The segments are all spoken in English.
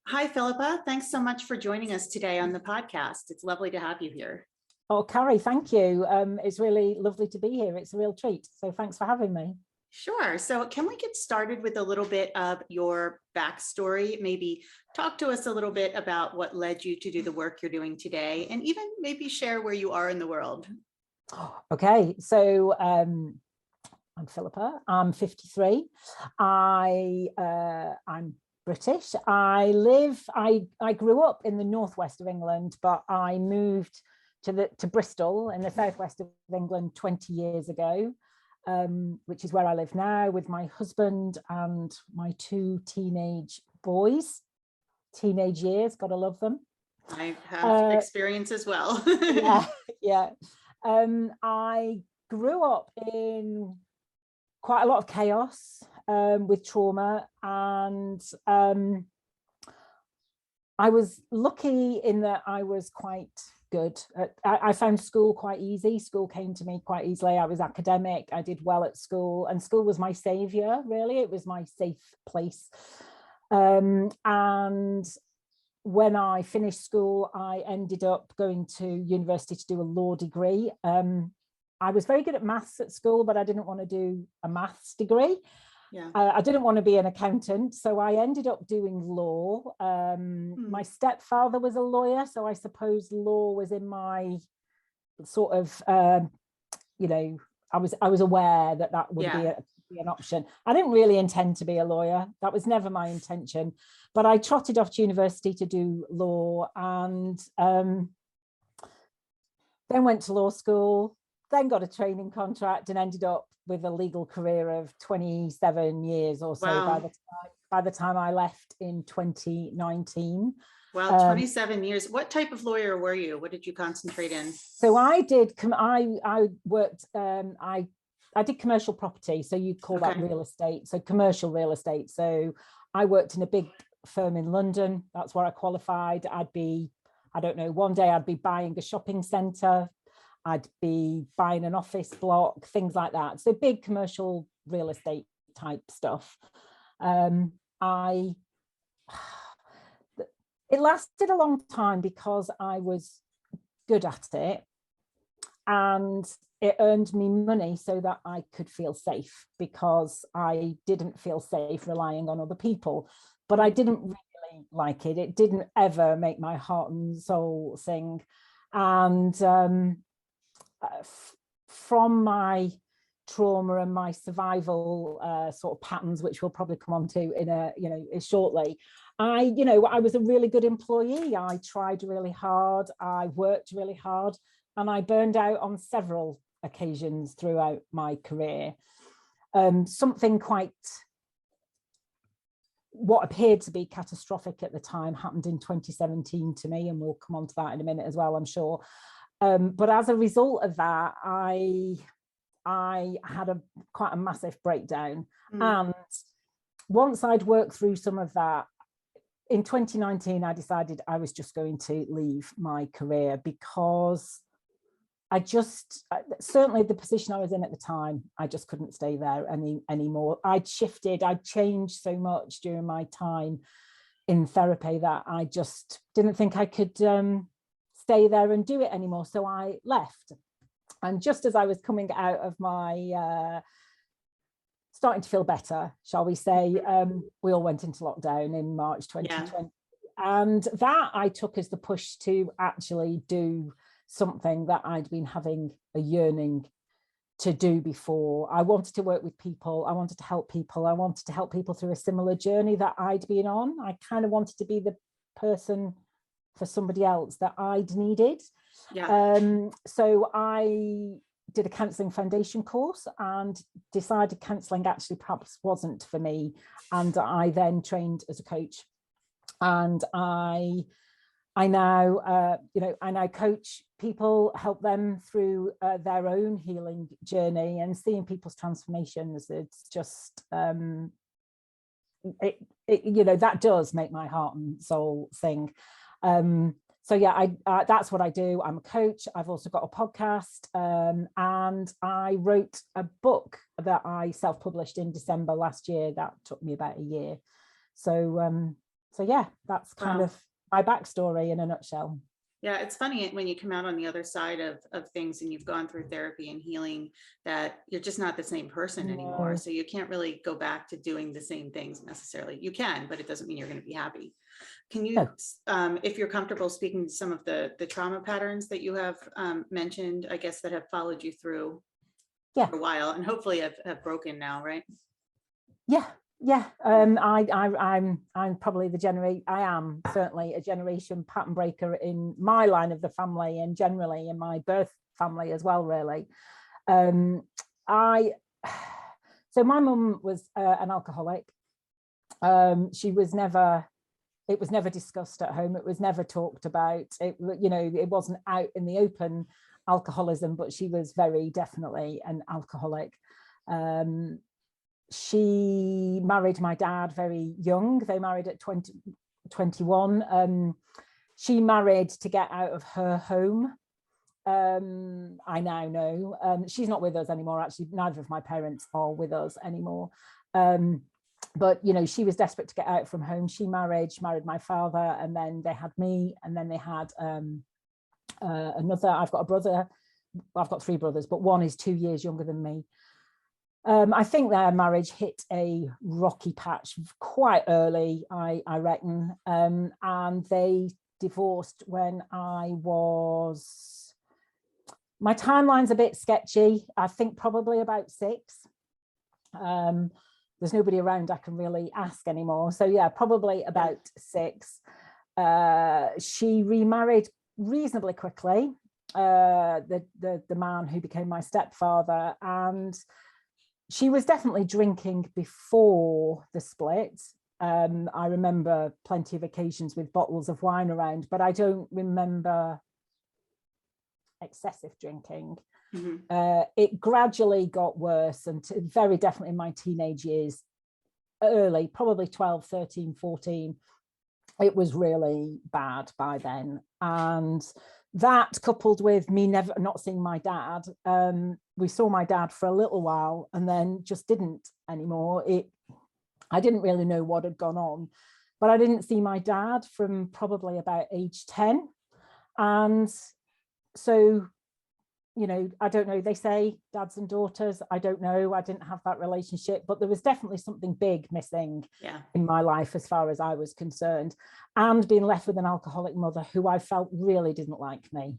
Hi, Philippa. Thanks so much for joining us today on the podcast. It's lovely to have you here. Oh, Carrie, thank you. It's really lovely to be here. It's a real treat. So thanks for having me. Sure. So, can we get started with a little bit of your backstory? Maybe talk to us a little bit about what led you to do the work you're doing today, and even maybe share where you are in the world. Okay, so I'm Philippa. I'm 53. I'm British. I grew up in the northwest of England, but I moved to Bristol in the southwest of England 20 years ago, which is where I live now with my husband and my two teenage boys. Teenage years, gotta love them. I have experience as well. Yeah, yeah. I grew up in quite a lot of chaos with trauma, and I was lucky in that I was quite good. I found school quite easy. School came to me quite easily. I was academic. I did well at school, and school was my savior, really. It was my safe place. And when I finished school, I ended up going to university to do a law degree. I was very good at maths at school, but I didn't want to do a maths degree. Yeah. I didn't want to be an accountant, so I ended up doing law. My stepfather was a lawyer, so I suppose law was in my sort of, I was aware that would be an option. I didn't really intend to be a lawyer. That was never my intention. But I trotted off to university to do law, and then went to law school, then got a training contract and ended up with a legal career of 27 years or so. Wow. By the time I left in 2019. Wow, 27 years. What type of lawyer were you? What did you concentrate in? So I worked, I did commercial property. So you'd call that real estate. So commercial real estate. So I worked in a big firm in London. That's where I qualified. I don't know, one day I'd be buying a shopping centre. I'd be buying an office block, things like that. So big commercial real estate type stuff. It lasted a long time because I was good at it, and it earned me money so that I could feel safe, because I didn't feel safe relying on other people. But I didn't really like it. It didn't ever make my heart and soul sing. And from my trauma and my survival sort of patterns, which we'll probably come on to shortly, I was a really good employee. I tried really hard. I worked really hard, and I burned out on several occasions throughout my career. Something quite, what appeared to be catastrophic at the time, happened in 2017 to me, and we'll come on to that in a minute as well, I'm sure. But as a result of that, I had quite a massive breakdown. And once I'd worked through some of that, in 2019, I decided I was just going to leave my career, because certainly the position I was in at the time, I just couldn't stay there anymore. I'd changed so much during my time in therapy that I just didn't think I could stay there and do it anymore. So I left. And just as I was coming out of my starting to feel better, shall we say, we all went into lockdown in March 2020. And that I took as the push to actually do something that I'd been having a yearning to do before. I wanted to work with people. I wanted to help people. I wanted to help people through a similar journey that I'd been on. I kind of wanted to be the person for somebody else that I'd needed. So I did a counselling foundation course and decided counselling actually perhaps wasn't for me. And I then trained as a coach. And I now coach people, help them through their own healing journey, and seeing people's transformations. It's just that does make my heart and soul sing. So yeah, that's what I do. I'm a coach. I've also got a podcast, and I wrote a book that I self-published in December last year. That took me about a year. So So yeah, that's kind Wow. of my backstory in a nutshell. Yeah, it's funny when you come out on the other side of things and you've gone through therapy and healing, that you're just not the same person anymore. No. So you can't really go back to doing the same things necessarily. You can, but it doesn't mean you're going to be happy. Can you, No. if you're comfortable speaking to some of the trauma patterns that you have mentioned, I guess that have followed you through Yeah. for a while and hopefully have broken now, right? Yeah. Yeah. I'm probably I am certainly a generation pattern breaker in my line of the family, and generally in my birth family as well, really. I So my mum was an alcoholic. She was never, it was never discussed at home. It was never talked about. It, it wasn't out in the open alcoholism, but she was very definitely an alcoholic. She married my dad very young. They married at 21. She married to get out of her home. I now know. She's not with us anymore. Actually, neither of my parents are with us anymore. But she was desperate to get out from home. She married my father, and then they had me, and then they had another. I've got a brother. I've got three brothers, but one is 2 years younger than me. I think their marriage hit a rocky patch quite early, I reckon, and they divorced when I was, my timeline's a bit sketchy. I think probably about 6. There's nobody around I can really ask anymore. So yeah, probably about 6. She remarried reasonably quickly, the man who became my stepfather, and she was definitely drinking before the split. I remember plenty of occasions with bottles of wine around, but I don't remember excessive drinking. Mm-hmm. It gradually got worse, and very definitely in my teenage years, early, probably 12, 13, 14, it was really bad by then. And that, coupled with me never not seeing my dad, we saw my dad for a little while and then just didn't anymore. I didn't really know what had gone on, but I didn't see my dad from probably about age 10. And so, I don't know, they say dads and daughters, I don't know, I didn't have that relationship, but there was definitely something big missing in my life as far as I was concerned. And being left with an alcoholic mother who I felt really didn't like me,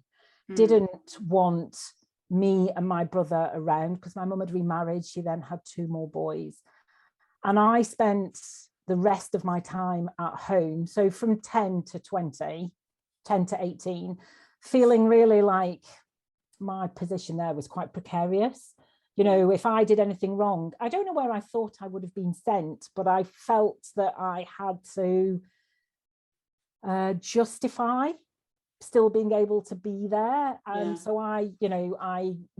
didn't want me and my brother around, because my mum had remarried. She then had 2 more boys. And I spent the rest of my time at home, so from 10 to 20, 10 to 18, feeling really like my position there was quite precarious. If I did anything wrong, I don't know where I thought I would have been sent, but I felt that I had to justify still being able to be there. And so I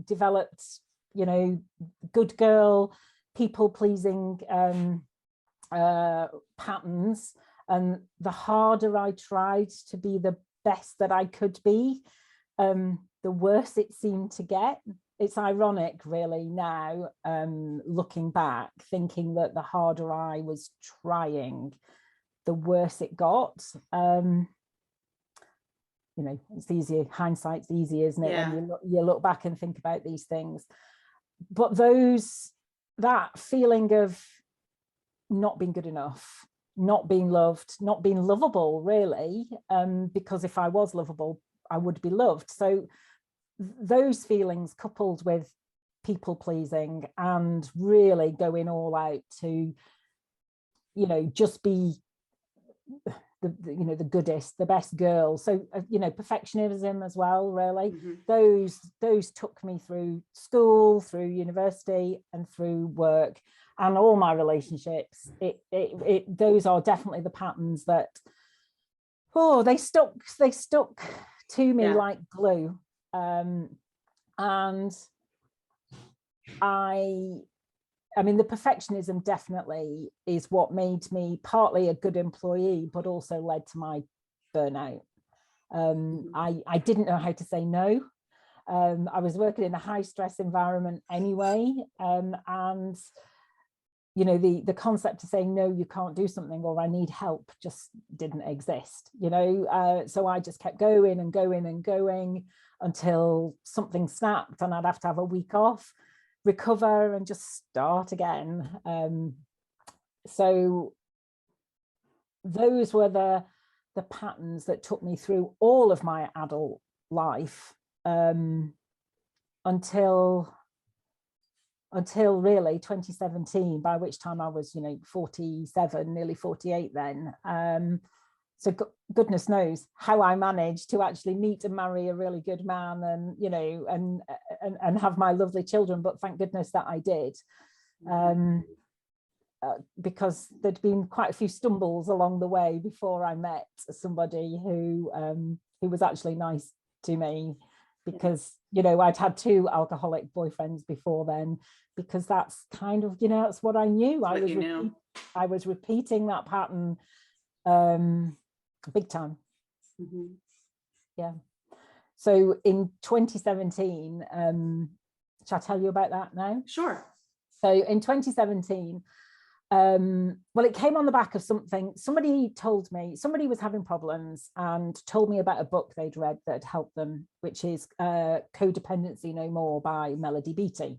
developed, good girl, people pleasing patterns. And the harder I tried to be the best that I could be, the worse it seemed to get. It's ironic, really, now, looking back, thinking that the harder I was trying, the worse it got. It's easier, hindsight's easy, isn't it? When you look back and think about these things. But that feeling of not being good enough, not being loved, not being lovable, really, because if I was lovable, I would be loved. So those feelings, coupled with people pleasing and really going all out to, just be the goodest, the best girl. So perfectionism as well, really. Those took me through school, through university, and through work, and all my relationships. Those are definitely the patterns that they stuck to me like glue. And I mean, the perfectionism definitely is what made me partly a good employee, but also led to my burnout. I didn't know how to say no. I was working in a high stress environment anyway, and you know, the concept of saying, no, you can't do something, or I need help, just didn't exist, you know. So I just kept going and going and going until something snapped, and I'd have to have a week off, recover, and just start again. So those were the patterns that took me through all of my adult life, until really 2017, by which time I was, you know, 47, nearly 48 then. So goodness knows how I managed to actually meet and marry a really good man, and, you know, and have my lovely children, but thank goodness that I did. Because there'd been quite a few stumbles along the way before I met somebody who was actually nice to me, because, you know, I'd had 2 alcoholic boyfriends before then, because that's kind of, you know, that's what I knew. I was repeating that pattern big time. Yeah. So in 2017, shall I tell you about that now? Sure. So in 2017, well, it came on the back of something. Somebody told me, somebody was having problems and told me about a book they'd read that had helped them, which is Codependency No More by Melody Beattie.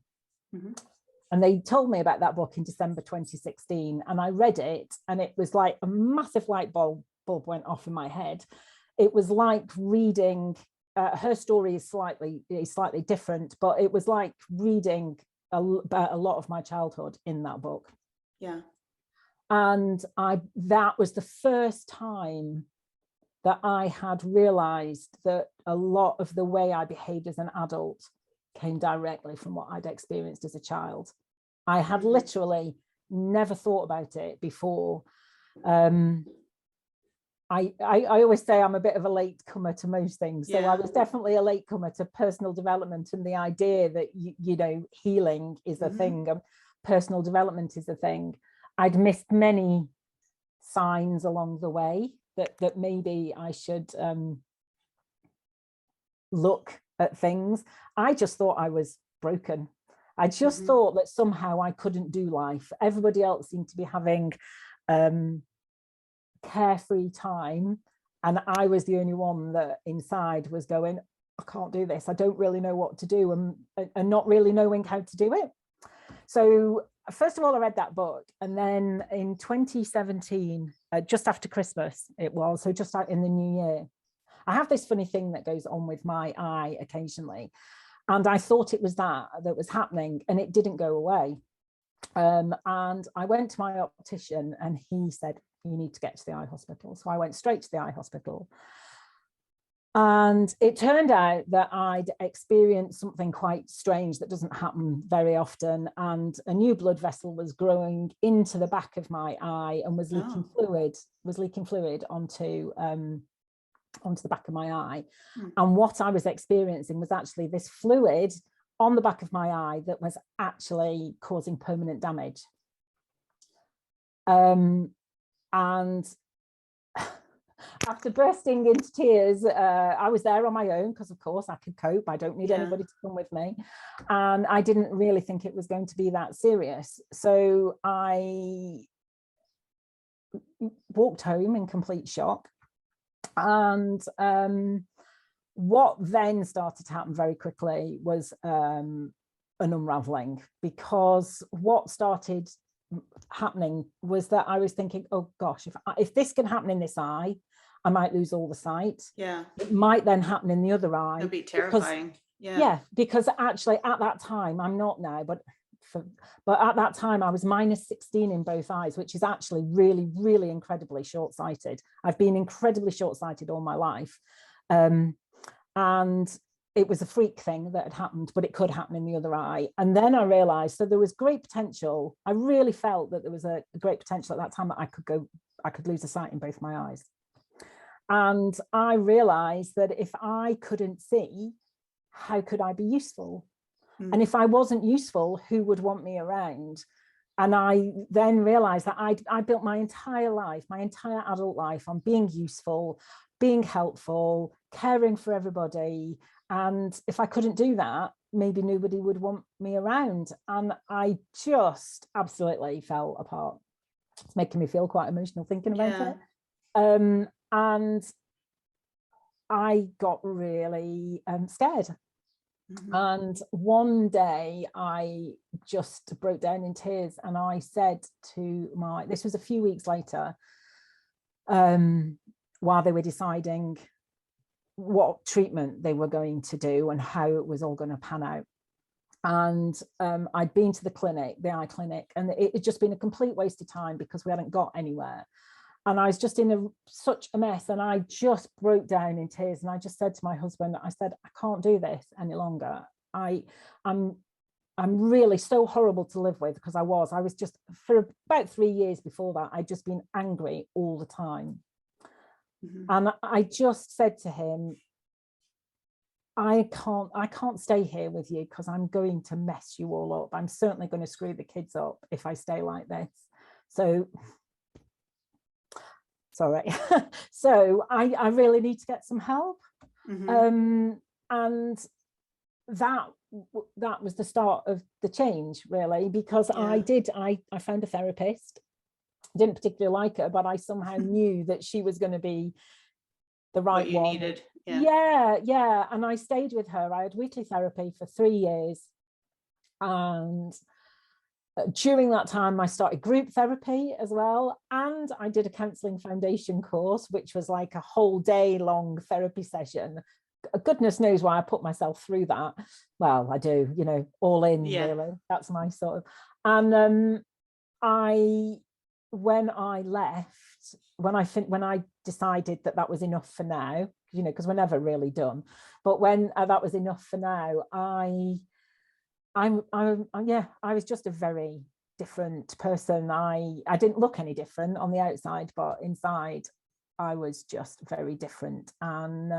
And they told me about that book in December 2016, and I read it, and it was like a massive light bulb went off in my head. It was like reading, her story is slightly different, but it was like reading about a lot of my childhood in that book. Yeah. And that was the first time that I had realized that a lot of the way I behaved as an adult came directly from what I'd experienced as a child. I had literally never thought about it before. I always say I'm a bit of a late comer to most things. So I was definitely a late comer to personal development, and the idea that, you know, healing is a thing, personal development is a thing. I'd missed many signs along the way that maybe I should look at things. I just thought I was broken. I just thought that somehow I couldn't do life. Everybody else seemed to be having carefree time, and I was the only one that inside was going, I can't do this. I don't really know what to do, and not really knowing how to do it. So first of all, I read that book, and then in 2017, just after Christmas it was, so just out in the new year, I have this funny thing that goes on with my eye occasionally, and I thought it was that was happening, and it didn't go away. And I went to my optician, and he said, you need to get to the eye hospital. So I went straight to the eye hospital. And it turned out that I'd experienced something quite strange that doesn't happen very often. And a new blood vessel was growing into the back of my eye and was leaking fluid onto the back of my eye. And what I was experiencing was actually this fluid on the back of my eye that was actually causing permanent damage. And after bursting into tears, I was there on my own, because of course I could cope. I don't need anybody to come with me. And I didn't really think it was going to be that serious. So I walked home in complete shock. And what then started to happen very quickly was an unraveling, because what started happening was that I was thinking, oh gosh, if this can happen in this eye, I might lose all the sight. Yeah. It might then happen in the other eye. It'd be terrifying. Because actually at that time, I'm not now, but at that time I was -16 in both eyes, which is actually really, really incredibly short-sighted. I've been incredibly short-sighted all my life. And it was a freak thing that had happened, but it could happen in the other eye. And then I realized, so there was great potential. I really felt that there was a great potential at that time that I could lose the sight in both my eyes. And I realized that if I couldn't see, how could I be useful? And if I wasn't useful, who would want me around? And I then realized that I built my entire life, my entire adult life, on being useful, being helpful, caring for everybody. And if I couldn't do that, maybe nobody would want me around. And I just absolutely fell apart. It's making me feel quite emotional thinking about Yeah. it. And I got really scared. And one day I just broke down in tears, and I said to this was a few weeks later, while they were deciding what treatment they were going to do and how it was all going to pan out. And I'd been to the eye clinic, and it'd just been a complete waste of time because we hadn't got anywhere. And I was just in such a mess, and I just broke down in tears. And I just said to my husband, I said, I can't do this any longer. I'm really so horrible to live with, because I was just, for about 3 years before that, I'd just been angry all the time. And I just said to him, I can't stay here with you, because I'm going to mess you all up. I'm certainly going to screw the kids up if I stay like this. So sorry. So I really need to get some help. And that was the start of the change, really, because I found a therapist. Didn't particularly like her, but I somehow knew that she was going to be the right one. Needed. Yeah. And I stayed with her. I had weekly therapy for 3 years. And during that time, I started group therapy as well. And I did a counselling foundation course, which was like a whole day long therapy session. Goodness knows why I put myself through that. Well, I do, all in, really. That's my sort of. And when I left, when I decided that was enough for now, because we're never really done, but when that was enough for now, I was just a very different person. I didn't look any different on the outside, but inside I was just very different. And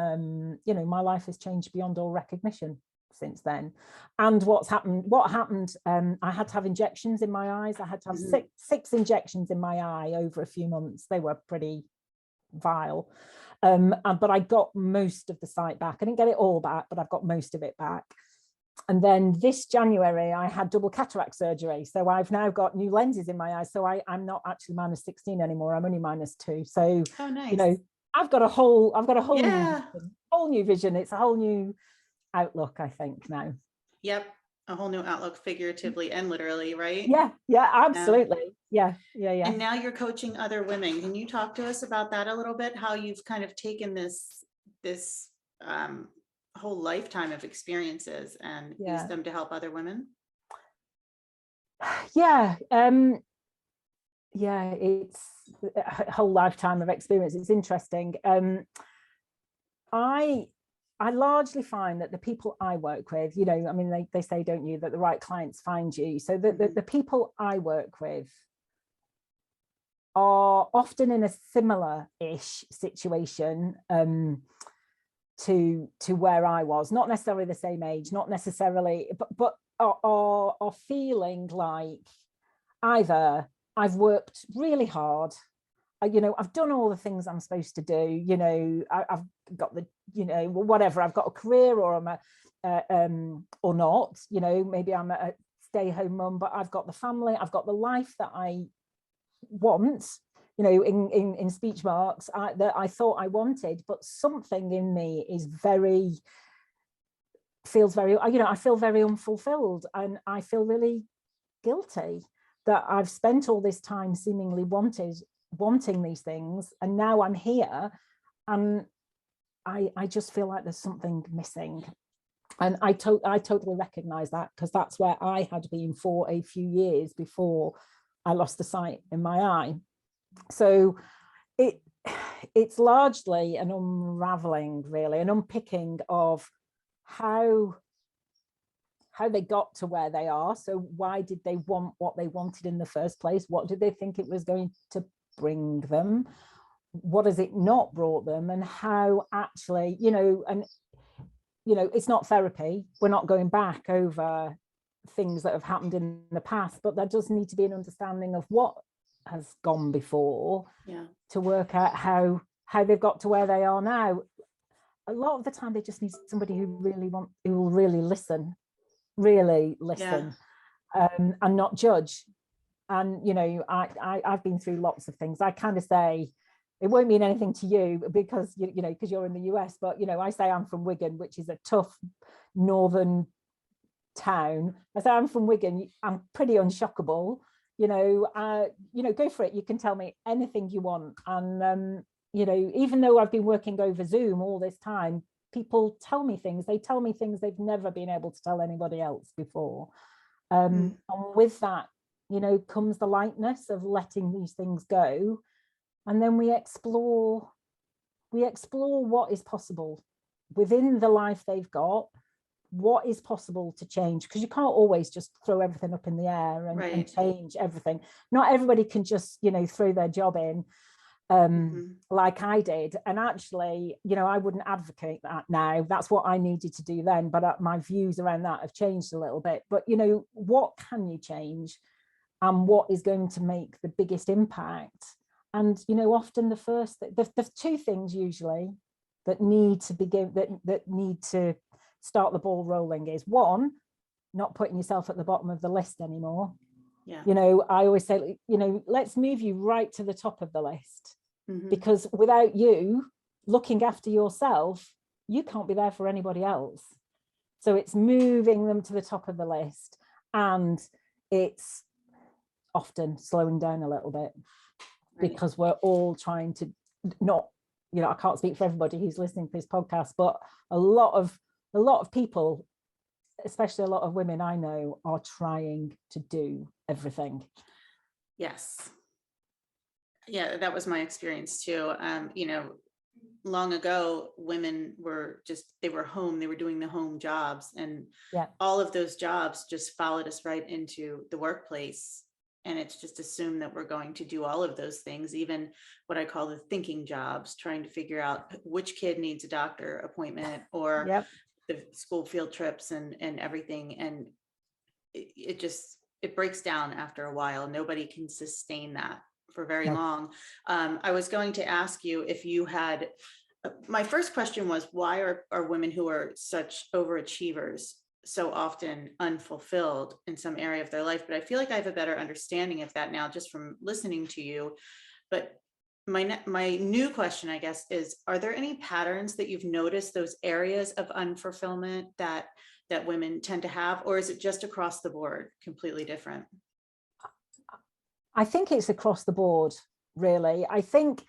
my life has changed beyond all recognition since then. And what happened, I had to have injections in my eyes. I had to have six injections in my eye over a few months. They were pretty vile. But I got most of the sight back. I didn't get it all back, but I've got most of it back. And then this January, I had double cataract surgery. So I've now got new lenses in my eyes. So I'm not actually -16 anymore. I'm only -2. So, nice. I've got a whole new vision. It's a whole new outlook, I think, now. Yep. A whole new outlook, figuratively and literally, right? Yeah, absolutely. Yeah. And now you're coaching other women. Can you talk to us about that a little bit? How you've kind of taken this whole lifetime of experiences and use them to help other women? It's a whole lifetime of experience. It's interesting. I largely find that the people I work with, they say, don't you, that the right clients find you. So the people I work with are often in a similar-ish situation to where I was, not necessarily the same age, not necessarily, but are feeling like either I've worked really hard, I've done all the things I'm supposed to do, I've got the, whatever, I've got a career, or I'm or not, maybe I'm a stay-home mum, but I've got the family, I've got the life that I want, in speech marks, that I thought I wanted, but something in me feels very, I feel very unfulfilled, and I feel really guilty that I've spent all this time seemingly wanting these things, and now I'm here, and I just feel like there's something missing. And I totally recognize that, because that's where I had been for a few years before I lost the sight in my eye. So it's largely an unraveling, really, an unpicking of how they got to where they are. So why did they want what they wanted in the first place? What did they think it was going to bring them? What has it not brought them? And how actually, it's not therapy. We're not going back over things that have happened in the past, but there does need to be an understanding of what has gone before to work out how they've got to where they are now. A lot of the time they just need somebody who will really listen really Yeah. listen, and not judge. And, I've been through lots of things. I kind of say, it won't mean anything to you because, because you're in the US, but, I say I'm from Wigan, which is a tough northern town. I say I'm from Wigan, I'm pretty unshockable, go for it. You can tell me anything you want. And, even though I've been working over Zoom all this time, people tell me things. They tell me things they've never been able to tell anybody else before. And with that, comes the lightness of letting these things go. And then we explore what is possible within the life they've got, what is possible to change, because you can't always just throw everything up in the air and change everything. Not everybody can just, throw their job in, like I did. And actually, I wouldn't advocate that now. That's what I needed to do then, but my views around that have changed a little bit. But what can you change, and what is going to make the biggest impact? And often the two things usually that need to begin, that need to start the ball rolling is, one, not putting yourself at the bottom of the list anymore. Yeah. I always say, let's move you right to the top of the list, because without you looking after yourself, you can't be there for anybody else. So it's moving them to the top of the list, and it's often slowing down a little bit, because we're all trying to not, I can't speak for everybody who's listening to this podcast, but a lot of people, especially a lot of women I know, are trying to do everything. Yes. Yeah, that was my experience too. Long ago, women were they were home, they were doing the home jobs, and all of those jobs just followed us right into the workplace. And it's just assumed that we're going to do all of those things, even what I call the thinking jobs, trying to figure out which kid needs a doctor appointment, or the school field trips and everything. And it breaks down after a while. Nobody can sustain that for very long. I was going to ask you if you had, my first question was, why are women who are such overachievers so often unfulfilled in some area of their life? But I feel like I have a better understanding of that now just from listening to you. But my new question, I guess, is, are there any patterns that you've noticed, those areas of unfulfillment that women tend to have, or is it just across the board completely different? I think it's across the board, really. I think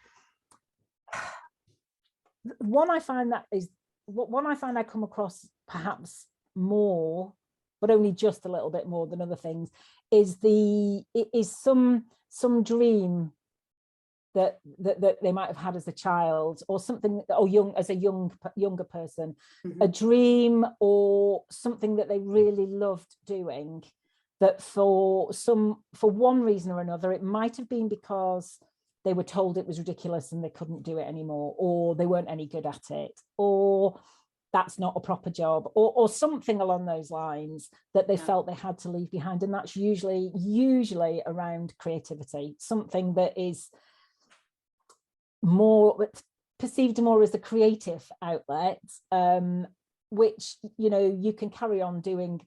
one I find I come across perhaps more, but only just a little bit more than other things, is some dream that they might have had as a child, or something, or younger person, a dream or something that they really loved doing, that for one reason or another, it might have been because they were told it was ridiculous and they couldn't do it anymore, or they weren't any good at it, or that's not a proper job, or something along those lines that they felt they had to leave behind. And that's usually around creativity, something that is more perceived more as a creative outlet, which you can carry on doing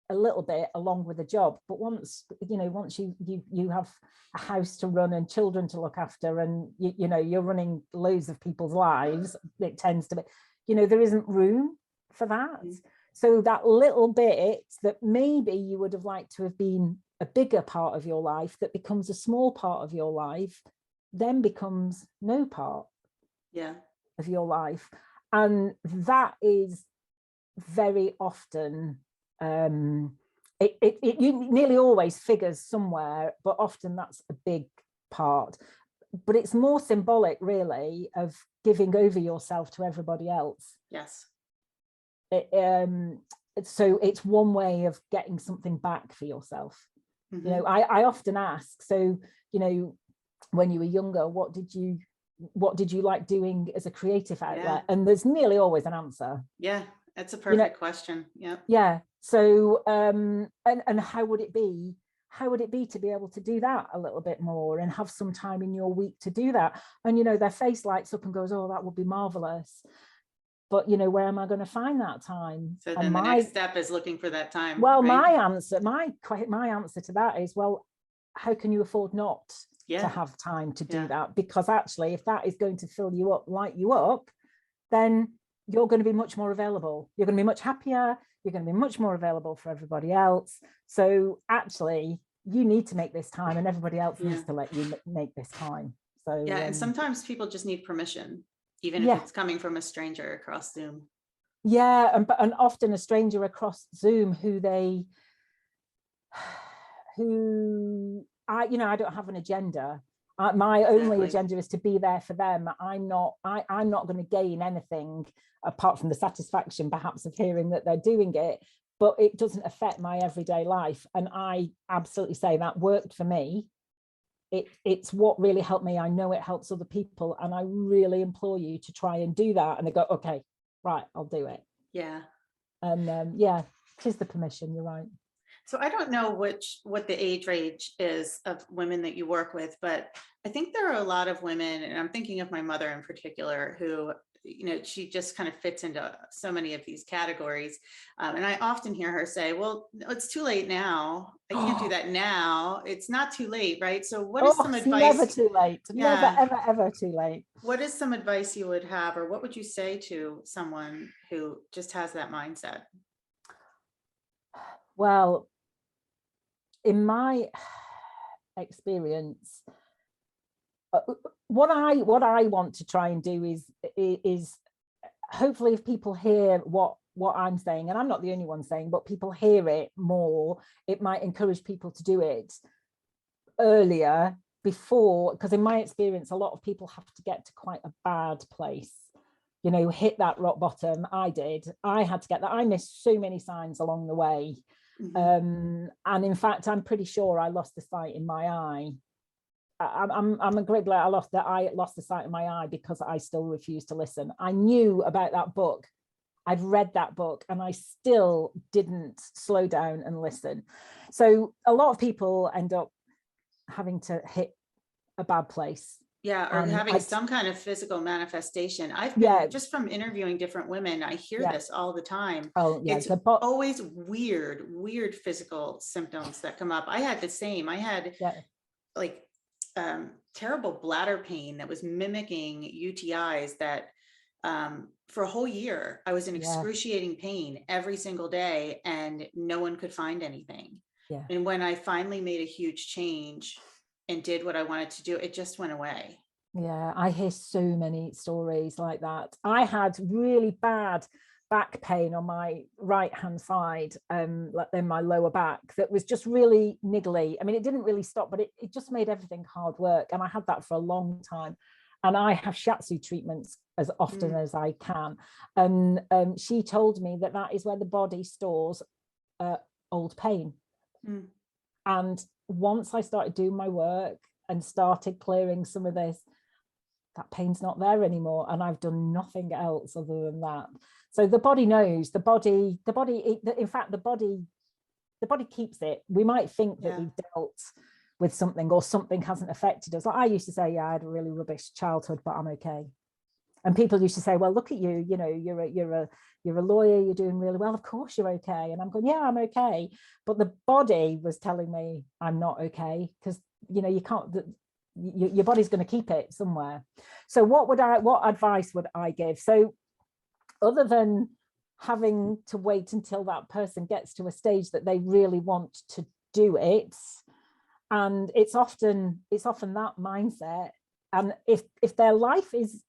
a little bit along with the job, but once you have a house to run and children to look after, and you're running loads of people's lives, it tends to be, there isn't room for that. So that little bit that maybe you would have liked to have been a bigger part of your life, that becomes a small part of your life, then becomes no part of your life. And that is very often, it nearly always figures somewhere, but often that's a big part. But it's more symbolic, really, of giving over yourself to everybody else. Yes. So it's one way of getting something back for yourself. I often ask, so when you were younger, what did you like doing as a creative outlet? And there's nearly always an answer. That's a perfect question. So and how would it be to be able to do that a little bit more, and have some time in your week to do that? And their face lights up and goes, oh, that would be marvelous. but where am I going to find that time? So And then the next step is looking for that time, well, right? my answer to that is, well, how can you afford not to have time to do that? Because actually, if that is going to fill you up, light you up, then you're going to be much more available. You're going to be much happier. You're going to be much more available for everybody else. So actually, you need to make this time, and everybody else needs to let you make this time. So and sometimes people just need permission, even if it's coming from a stranger across Zoom. Yeah, and often a stranger across Zoom I don't have an agenda. My only agenda is to be there for them. I'm not going to gain anything apart from the satisfaction perhaps of hearing that they're doing it, but it doesn't affect my everyday life. And I absolutely say that worked for me. It's what really helped me. I know it helps other people, and I really implore you to try and do that. And they go, okay, right, I'll do it. Yeah. And tis the permission, you're right. So I don't know what the age range is of women that you work with, but I think there are a lot of women, and I'm thinking of my mother in particular, who, she just kind of fits into so many of these categories. And I often hear her say, well, it's too late now. I can't do that now. It's not too late, right? So what is some advice? Never too late. Never, ever too late. What is some advice you would have, or what would you say to someone who just has that mindset? Well, in my experience, what I want to try and do is hopefully, if people hear what I'm saying, and I'm not the only one saying, but people hear it more, it might encourage people to do it earlier, before, because in my experience, a lot of people have to get to quite a bad place, hit that rock bottom. I had to get that. I missed so many signs along the way. And in fact, I'm pretty sure I lost the sight in my eye. I'm a great glad I lost the sight in my eye because I still refused to listen. I knew about that book. I'd read that book, and I still didn't slow down and listen. So a lot of people end up having to hit a bad place. Yeah, or having some kind of physical manifestation. I've been, just from interviewing different women, I hear this all the time. Oh, yeah. It's always weird physical symptoms that come up. I had the same. I had like terrible bladder pain that was mimicking UTIs that for a whole year, I was in excruciating pain every single day, and no one could find anything. Yeah. And when I finally made a huge change and did what I wanted to do, it just went away. Yeah, I hear so many stories like that. I had really bad back pain on my right hand side, like in my lower back, that was just really niggly. I mean, it didn't really stop, but it just made everything hard work. And I had that for a long time. And I have shiatsu treatments as often as I can. And she told me that is where the body stores old pain. And once I started doing my work and started clearing some of this, that pain's not there anymore. And I've done nothing else other than that. So the body knows, in fact, the body keeps it. We might think that we've dealt with something, or something hasn't affected us. Like I used to say, I had a really rubbish childhood, but I'm okay. And people used to say, well, look at you, you're a lawyer, you're doing really well. Of course you're okay. And I'm going, yeah, I'm okay. But the body was telling me I'm not okay, because, you can't, your body's going to keep it somewhere. So what advice would I give? So other than having to wait until that person gets to a stage that they really want to do it, and it's often that mindset. And if their life is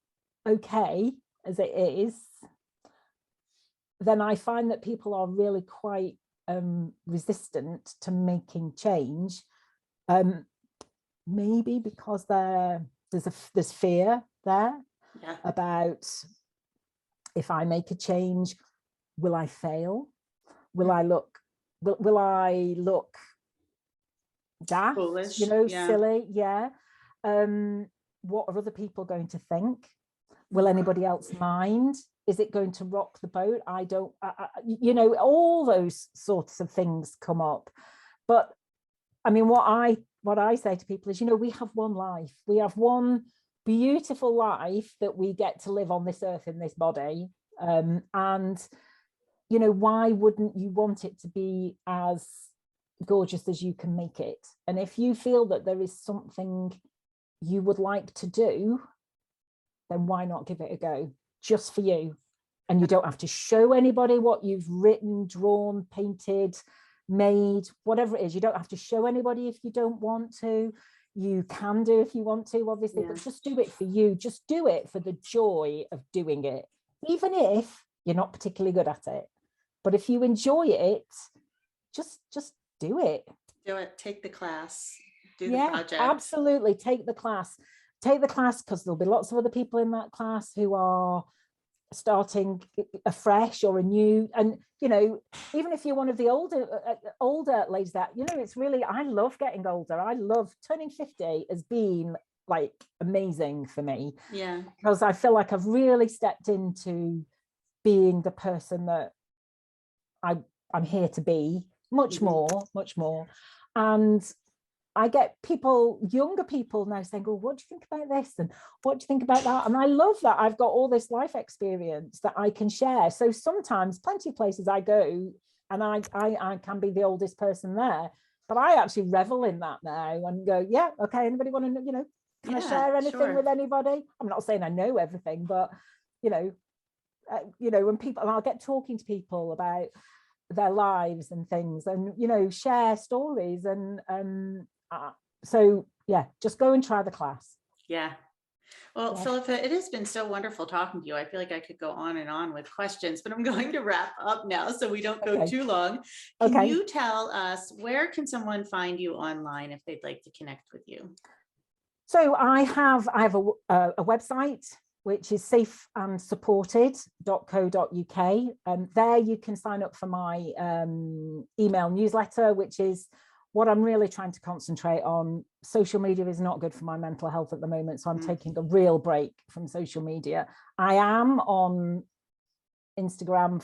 okay as it is, then I find that people are really quite resistant to making change. Maybe because there's fear there about, if I make a change, will I fail? Will I look daft? Foolish, silly? Yeah. What are other people going to think? Will anybody else mind? Is it going to rock the boat? All those sorts of things come up. But I mean, what I say to people is, we have one life. We have one beautiful life that we get to live on this earth in this body. And, you know, why wouldn't you want it to be as gorgeous as you can make it? And if you feel that there is something you would like to do, then why not give it a go, just for you? And you don't have to show anybody what you've written, drawn, painted, made, whatever it is. You don't have to show anybody if you don't want to. You can do if you want to, obviously, but just do it for you. Just do it for the joy of doing it, even if you're not particularly good at it. But if you enjoy it, just do it. Do it. Take the class. Do the Yeah, project. absolutely. Take the class. Take the class, because there'll be lots of other people in that class who are starting afresh or anew. And, you know, even if you're one of the older ladies, that, you know, it's really, I love getting older. I love turning 50 has been like amazing for me. Yeah. Because I feel like I've really stepped into being the person that I'm here to be, much more. And I get people, younger people now saying, oh, what do you think about this? And what do you think about that? And I love that I've got all this life experience that I can share. So sometimes plenty of places I go and I can be the oldest person there, but I actually revel in that now and go, yeah, okay, anybody want to, you know, can I share anything with anybody? I'm not saying I know everything, but, you know, when people, and I'll get talking to people about their lives and things, and, you know, share stories. And so yeah, just go and try the class. Yeah. Well, Philippa, it has been so wonderful talking to you. I feel like I could go on and on with questions, but I'm going to wrap up now so we don't go too long. Can you tell us, where can someone find you online if they'd like to connect with you? So I have a website, which is safeandsupported.co.uk. There you can sign up for my email newsletter, which is what I'm really trying to concentrate on. Social media is not good for my mental health at the moment, so I'm taking a real break from social media. I am on Instagram,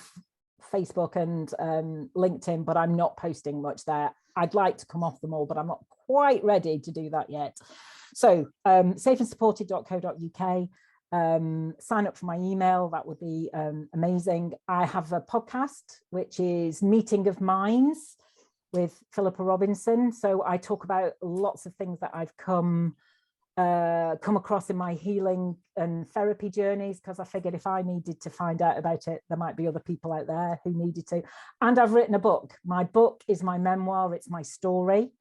Facebook, and LinkedIn, but I'm not posting much there. I'd like to come off them all, but I'm not quite ready to do that yet. So safeandsupported.co.uk. Sign up for my email, that would be amazing. I have a podcast, which is Meeting of Minds with Philippa Robinson. So I talk about lots of things that I've come across in my healing and therapy journeys, because I figured if I needed to find out about it, there might be other people out there who needed to. And I've written a book. My book is my memoir, it's my story,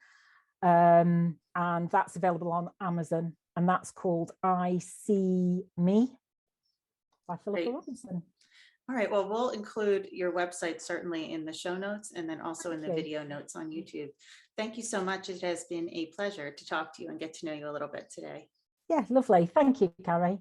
and that's available on Amazon, and that's called I See Me by Philippa Robinson. All right, well, we'll include your website certainly in the show notes, and then also in the video notes on YouTube. Thank you so much. It has been a pleasure to talk to you and get to know you a little bit today. Yeah, lovely. Thank you, Carrie.